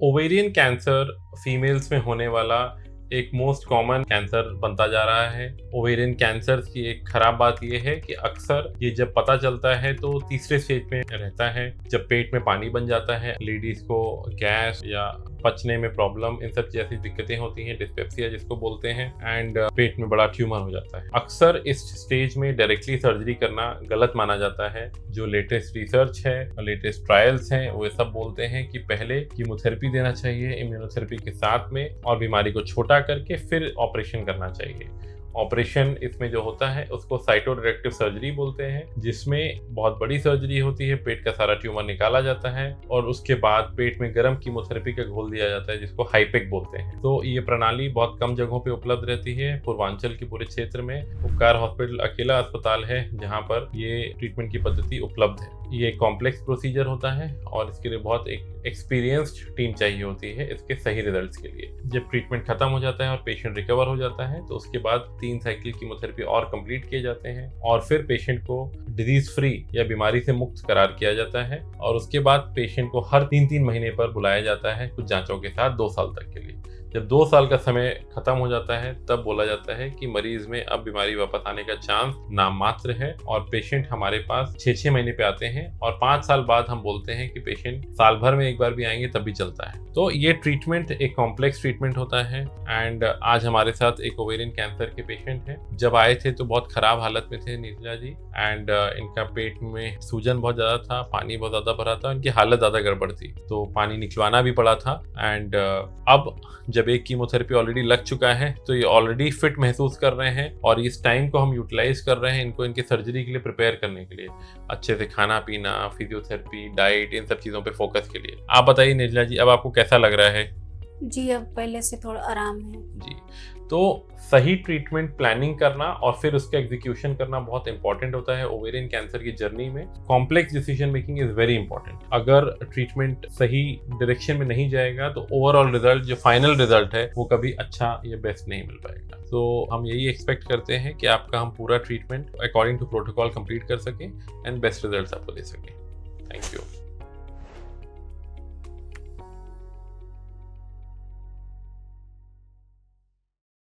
Ovarian cancer females में होने वाला एक मोस्ट कॉमन कैंसर बनता जा रहा है। ओवेरियन कैंसर की एक खराब बात यह है कि अक्सर ये जब पता चलता है तो तीसरे स्टेज में रहता है, जब पेट में पानी बन जाता है, लेडीज को गैस या पचने में प्रॉब्लम, इन सब जैसी दिक्कतें होती हैं, डिस्पेप्सिया जिसको बोलते हैं, एंड पेट में बड़ा ट्यूमर हो जाता है। अक्सर इस स्टेज में डायरेक्टली सर्जरी करना गलत माना जाता है। जो लेटेस्ट रिसर्च है, लेटेस्ट ट्रायल्स हैं, वो सब बोलते हैं कि पहले कीमोथेरेपी देना चाहिए इम्यूनोथेरेपी के साथ में, और बीमारी को छोटा करके फिर ऑपरेशन करना चाहिए। ऑपरेशन इसमें जो होता है उसको साइटोडायरेक्टिव सर्जरी बोलते हैं, जिसमें बहुत बड़ी सर्जरी होती है, पेट का सारा ट्यूमर निकाला जाता है और उसके बाद पेट में गर्म कीमोथेरेपी का घोल दिया जाता है, जिसको हाइपेक बोलते हैं। तो ये प्रणाली बहुत कम जगहों पे उपलब्ध रहती है। पूर्वांचल के पूरे क्षेत्र में उपकार हॉस्पिटल अकेला अस्पताल है जहाँ पर ये ट्रीटमेंट की पद्धति उपलब्ध है। ये कॉम्प्लेक्स प्रोसीजर होता है और इसके लिए बहुत एक एक्सपीरियंस्ड टीम चाहिए होती है इसके सही रिजल्ट्स के लिए। जब ट्रीटमेंट खत्म हो जाता है और पेशेंट रिकवर हो जाता है तो उसके बाद 3 साइकिल कीमोथेरेपी और कंप्लीट किए जाते हैं और फिर पेशेंट को डिजीज फ्री या बीमारी से मुक्त करार किया जाता है। और उसके बाद पेशेंट को हर 3-3 महीने पर बुलाया जाता है कुछ जांचों के साथ 2 साल तक के लिए। जब 2 साल का समय खत्म हो जाता है तब बोला जाता है कि मरीज में अब बीमारी वापस आने का चांस नाम मात्र है, और पेशेंट हमारे पास 6-6 महीने पे आते हैं और 5 साल बाद हम बोलते हैं कि पेशेंट साल भर में एक बार भी आएंगे तब भी चलता है। तो ये ट्रीटमेंट एक कॉम्प्लेक्स ट्रीटमेंट होता है। एंड आज हमारे साथ एक ओवेरियन कैंसर के पेशेंट हैं। जब आए थे तो बहुत खराब हालत में थे नीरजा जी, एंड इनका पेट में सूजन बहुत ज्यादा था, पानी बहुत ज्यादा भरा था, इनकी हालत ज्यादा गड़बड़ थी तो पानी निकलवाना भी पड़ा था। एंड अब जब एक कीमोथेरेपी ऑलरेडी लग चुका है तो ये ऑलरेडी फिट महसूस कर रहे हैं और इस टाइम को हम यूटिलाइज कर रहे हैं इनको इनके सर्जरी के लिए प्रिपेयर करने के लिए, अच्छे से खाना पीना, फिजियोथेरेपी, डाइट, इन सब चीज़ों पे फोकस के लिए। आप बताइए निर्जला जी, अब आपको कैसा लग रहा है? जी, अब पहले से थोड़ा आराम है। जी, तो सही ट्रीटमेंट प्लानिंग करना और फिर उसका एग्जीक्यूशन करना बहुत इंपॉर्टेंट होता है ओवेरियन कैंसर की जर्नी में। Complex decision making is very important. अगर ट्रीटमेंट सही डायरेक्शन में नहीं जाएगा तो ओवरऑल रिजल्ट, जो फाइनल रिजल्ट है, वो कभी अच्छा या बेस्ट नहीं मिल पाएगा। तो हम यही एक्सपेक्ट करते हैं कि आपका हम पूरा treatment according to protocol complete कर सकें एंड बेस्ट रिजल्ट आपको दे सकें।